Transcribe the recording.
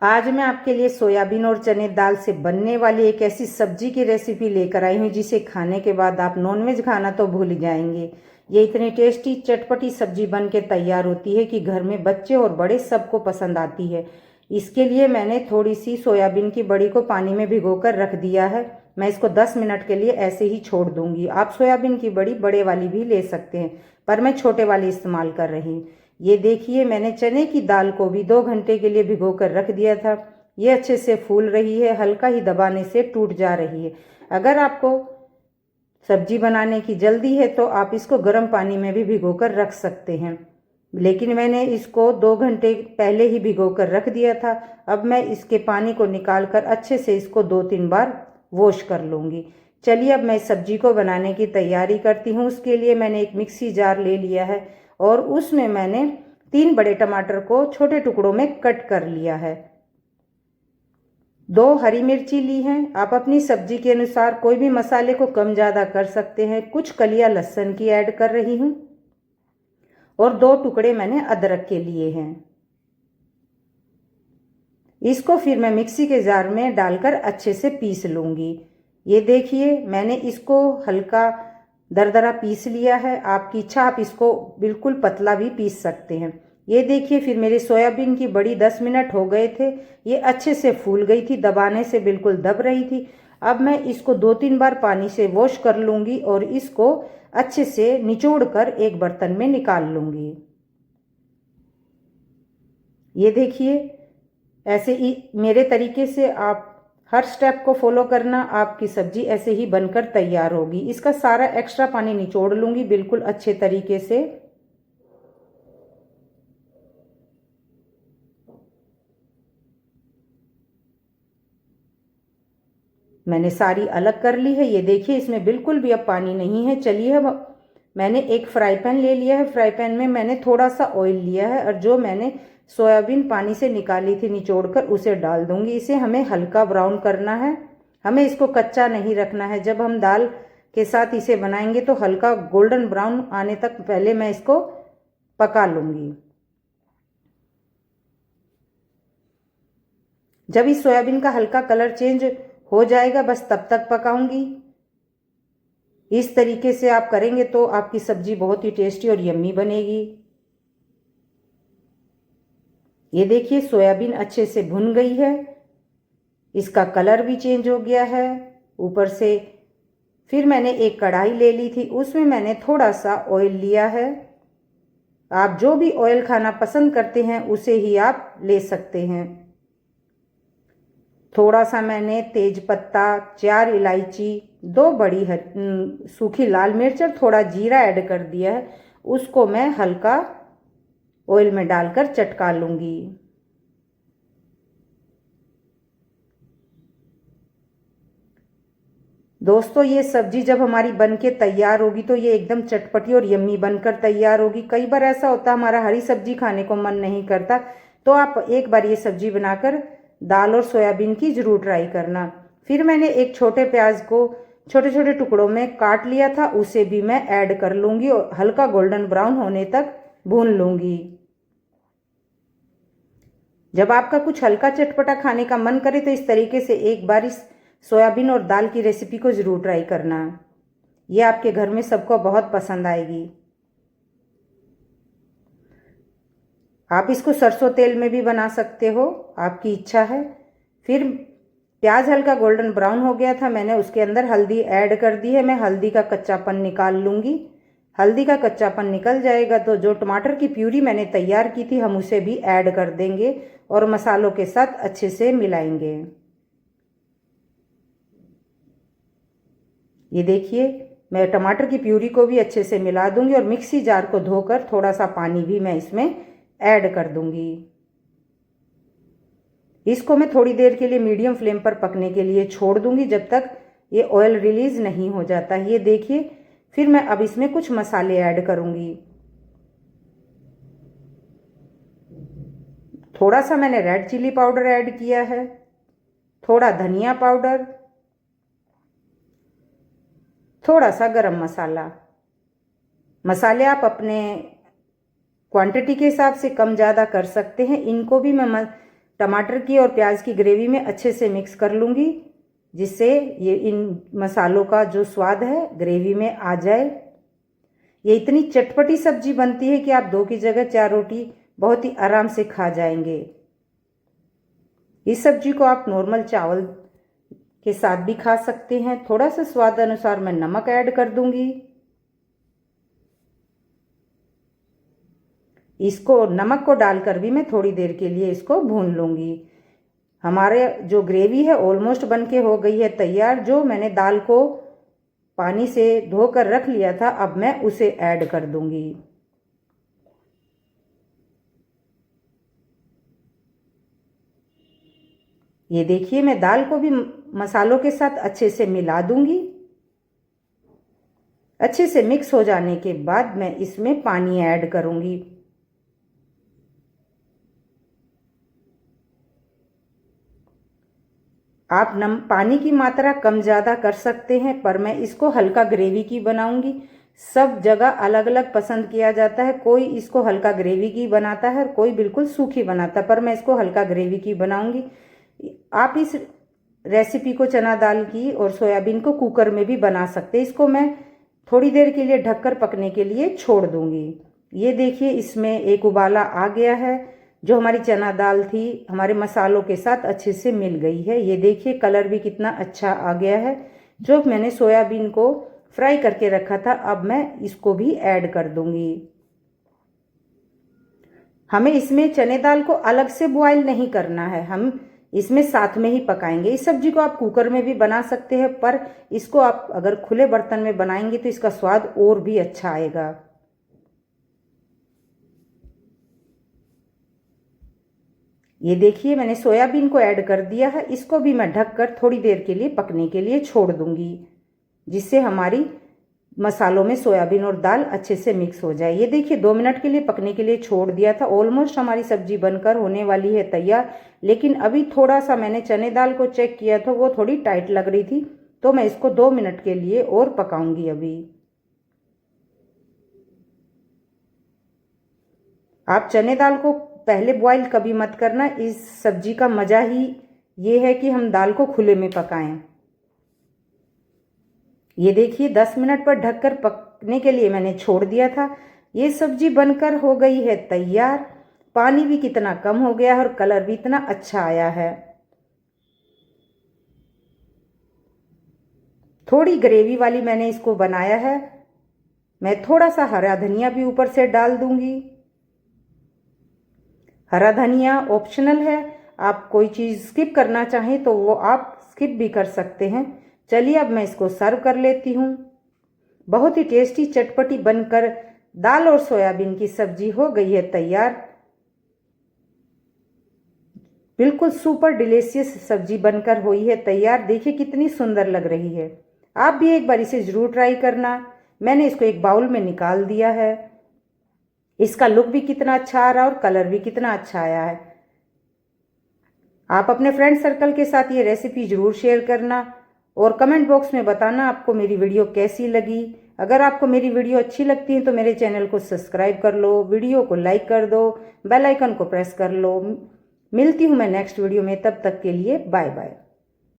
आज मैं आपके लिए सोयाबीन और चने दाल से बनने वाली एक ऐसी सब्जी की रेसिपी लेकर आई हूँ जिसे खाने के बाद आप नॉनवेज खाना तो भूल ही जाएंगे। ये इतनी टेस्टी चटपटी सब्जी बन के तैयार होती है कि घर में बच्चे और बड़े सबको पसंद आती है। इसके लिए मैंने थोड़ी सी सोयाबीन की बड़ी को पानी में भिगोकर रख दिया है। मैं इसको 10 मिनट के लिए ऐसे ही छोड़ दूंगी। आप सोयाबीन की बड़ी बड़े वाली भी ले सकते हैं, पर मैं छोटे वाली इस्तेमाल कर रही हूँ। ये देखिए, मैंने चने की दाल को भी 2 घंटे के लिए भिगो कर रख दिया था। ये अच्छे से फूल रही है, हल्का ही दबाने से टूट जा रही है। अगर आपको सब्जी बनाने की जल्दी है तो आप इसको गर्म पानी में भी भिगो कर रख सकते हैं, लेकिन मैंने इसको 2 घंटे पहले ही भिगो कर रख दिया था। अब मैं इसके पानी को निकाल कर अच्छे से इसको 2-3 बार वॉश कर लूँगी। चलिए अब मैं सब्जी को बनाने की तैयारी करती हूँ। उसके लिए मैंने एक मिक्सी जार ले लिया है और उसमें मैंने 3 बड़े टमाटर को छोटे टुकड़ों में कट कर लिया है। 2 हरी मिर्ची ली हैं। आप अपनी सब्जी के अनुसार कोई भी मसाले को कम ज़्यादा कर सकते हैं। कुछ कलियां लहसुन की ऐड कर रही हूँ और 2 टुकड़े मैंने अदरक के लिए हैं। इसको फिर मैं मिक्सी के जार में डालकर अच्छे से पीस लूँगी। ये देखिए, मैंने इसको हल्का दरदरा पीस लिया है। आपकी इच्छा, आप इसको बिल्कुल पतला भी पीस सकते हैं। ये देखिए, फिर मेरी सोयाबीन की बड़ी 10 मिनट हो गए थे। ये अच्छे से फूल गई थी, दबाने से बिल्कुल दब रही थी। अब मैं इसको 2-3 बार पानी से वॉश कर लूँगी और इसको अच्छे से निचोड़ कर एक बर्तन में निकाल लूँगी। ये देखिए, ऐसे ही मेरे तरीके से आप हर स्टेप को फॉलो करना, आपकी सब्जी ऐसे ही बनकर तैयार होगी। इसका सारा एक्स्ट्रा पानी निचोड़ लूँगी बिल्कुल अच्छे तरीके से। मैंने सारी अलग कर ली है। ये देखिए, इसमें बिल्कुल भी अब पानी नहीं है। चलिए अब मैंने एक फ्राई पैन ले लिया है। फ्राई पैन में मैंने थोड़ा सा ऑयल लिया है और जो मैंने सोयाबीन पानी से निकाली थी निचोड़कर उसे डाल दूंगी। इसे हमें हल्का ब्राउन करना है, हमें इसको कच्चा नहीं रखना है। जब हम दाल के साथ इसे बनाएंगे तो हल्का गोल्डन ब्राउन आने तक पहले मैं इसको पका लूँगी। जब इस सोयाबीन का हल्का कलर चेंज हो जाएगा बस तब तक पकाऊंगी। इस तरीके से आप करेंगे तो आपकी सब्जी बहुत ही टेस्टी और यम्मी बनेगी। ये देखिए, सोयाबीन अच्छे से भुन गई है, इसका कलर भी चेंज हो गया है ऊपर से। फिर मैंने एक कढ़ाई ले ली थी, उसमें मैंने थोड़ा सा ऑयल लिया है। आप जो भी ऑयल खाना पसंद करते हैं उसे ही आप ले सकते हैं। थोड़ा सा मैंने तेज पत्ता, 4 इलायची, 2 बड़ी सूखी लाल मिर्च और थोड़ा जीरा ऐड कर दिया है। उसको मैं हल्का ऑयल में डालकर चटका लूँगी। दोस्तों, ये सब्जी जब हमारी बनके तैयार होगी तो ये एकदम चटपटी और यम्मी बनकर तैयार होगी। कई बार ऐसा होता है हमारा हरी सब्जी खाने को मन नहीं करता, तो आप एक बार ये सब्जी बनाकर दाल और सोयाबीन की जरूर ट्राई करना। फिर मैंने एक छोटे प्याज को छोटे छोटे टुकड़ों में काट लिया था, उसे भी मैं ऐड कर लूँगी और हल्का गोल्डन ब्राउन होने तक भून लूँगी। जब आपका कुछ हल्का चटपटा खाने का मन करे तो इस तरीके से एक बार इस सोयाबीन और दाल की रेसिपी को ज़रूर ट्राई करना। ये आपके घर में सबको बहुत पसंद आएगी। आप इसको सरसों तेल में भी बना सकते हो, आपकी इच्छा है। फिर प्याज हल्का गोल्डन ब्राउन हो गया था, मैंने उसके अंदर हल्दी ऐड कर दी है। मैं हल्दी का कच्चापन निकाल लूँगी। हल्दी का कच्चापन निकल जाएगा तो जो टमाटर की प्यूरी मैंने तैयार की थी हम उसे भी ऐड कर देंगे और मसालों के साथ अच्छे से मिलाएंगे। ये देखिए, मैं टमाटर की प्यूरी को भी अच्छे से मिला दूंगी और मिक्सी जार को धोकर थोड़ा सा पानी भी मैं इसमें ऐड कर दूंगी। इसको मैं थोड़ी देर के लिए मीडियम फ्लेम पर पकने के लिए छोड़ दूंगी जब तक ये ऑयल रिलीज नहीं हो जाता। ये देखिए, फिर मैं अब इसमें कुछ मसाले ऐड करूंगी। थोड़ा सा मैंने रेड चिली पाउडर ऐड किया है, थोड़ा धनिया पाउडर, थोड़ा सा गरम मसाला। मसाले आप अपने क्वांटिटी के हिसाब से कम ज़्यादा कर सकते हैं। इनको भी मैं टमाटर की और प्याज की ग्रेवी में अच्छे से मिक्स कर लूँगी, जिससे ये इन मसालों का जो स्वाद है ग्रेवी में आ जाए। ये इतनी चटपटी सब्जी बनती है कि आप 2 की जगह 4 रोटी बहुत ही आराम से खा जाएंगे। इस सब्जी को आप नॉर्मल चावल के साथ भी खा सकते हैं। थोड़ा सा स्वाद अनुसार मैं नमक ऐड कर दूंगी। इसको नमक को डालकर भी मैं थोड़ी देर के लिए इसको भून लूंगी। हमारे जो ग्रेवी है ऑलमोस्ट बनके हो गई है तैयार। जो मैंने दाल को पानी से धोकर रख लिया था, अब मैं उसे ऐड कर दूंगी। ये देखिए, मैं दाल को भी मसालों के साथ अच्छे से मिला दूंगी। अच्छे से मिक्स हो जाने के बाद मैं इसमें पानी ऐड करूंगी। आप पानी की मात्रा कम ज़्यादा कर सकते हैं, पर मैं इसको हल्का ग्रेवी की बनाऊंगी। सब जगह अलग अलग पसंद किया जाता है, कोई इसको हल्का ग्रेवी की बनाता है और कोई बिल्कुल सूखी बनाता है, पर मैं इसको हल्का ग्रेवी की बनाऊंगी। आप इस रेसिपी को चना दाल की और सोयाबीन को कुकर में भी बना सकते हैं। इसको मैं थोड़ी देर के लिए ढककर पकने के लिए छोड़ दूंगी। ये देखिए, इसमें एक उबाला आ गया है। जो हमारी चना दाल थी हमारे मसालों के साथ अच्छे से मिल गई है। ये देखिए, कलर भी कितना अच्छा आ गया है। जो मैंने सोयाबीन को फ्राई करके रखा था, अब मैं इसको भी ऐड कर दूंगी। हमें इसमें चने दाल को अलग से बॉयल नहीं करना है, हम इसमें साथ में ही पकाएंगे। इस सब्जी को आप कुकर में भी बना सकते हैं, पर इसको आप अगर खुले बर्तन में बनाएंगे तो इसका स्वाद और भी अच्छा आएगा। ये देखिए, मैंने सोयाबीन को ऐड कर दिया है। इसको भी मैं ढककर थोड़ी देर के लिए पकने के लिए छोड़ दूंगी, जिससे हमारी मसालों में सोयाबीन और दाल अच्छे से मिक्स हो जाए। ये देखिए, 2 मिनट के लिए पकने के लिए छोड़ दिया था। ऑलमोस्ट हमारी सब्जी बनकर होने वाली है तैयार। लेकिन अभी थोड़ा सा मैंने चने दाल को चेक किया था, वो थोड़ी टाइट लग रही थी, तो मैं इसको 2 मिनट के लिए और पकाऊंगी। अभी आप चने दाल को पहले बॉईल कभी मत करना। इस सब्जी का मज़ा ही ये है कि हम दाल को खुले में पकाएं। ये देखिए, 10 मिनट पर ढककर पकने के लिए मैंने छोड़ दिया था। ये सब्जी बनकर हो गई है तैयार। पानी भी कितना कम हो गया है और कलर भी इतना अच्छा आया है। थोड़ी ग्रेवी वाली मैंने इसको बनाया है। मैं थोड़ा सा हरा धनिया भी ऊपर से डाल दूंगी। हरा धनिया ऑप्शनल है, आप कोई चीज़ स्किप करना चाहें तो वो आप स्किप भी कर सकते हैं। चलिए, अब मैं इसको सर्व कर लेती हूँ। बहुत ही टेस्टी चटपटी बनकर दाल और सोयाबीन की सब्जी हो गई है तैयार। बिल्कुल सुपर डिलीशियस सब्जी बनकर हुई है तैयार। देखिए कितनी सुंदर लग रही है। आप भी एक बार इसे जरूर ट्राई करना। मैंने इसको एक बाउल में निकाल दिया है। इसका लुक भी कितना अच्छा आ रहा है और कलर भी कितना अच्छा आया है। आप अपने फ्रेंड सर्कल के साथ ये रेसिपी जरूर शेयर करना और कमेंट बॉक्स में बताना आपको मेरी वीडियो कैसी लगी। अगर आपको मेरी वीडियो अच्छी लगती है तो मेरे चैनल को सब्सक्राइब कर लो, वीडियो को लाइक कर दो, बेल आइकन को प्रेस कर लो। मिलती हूँ मैं नेक्स्ट वीडियो में, तब तक के लिए बाय बाय।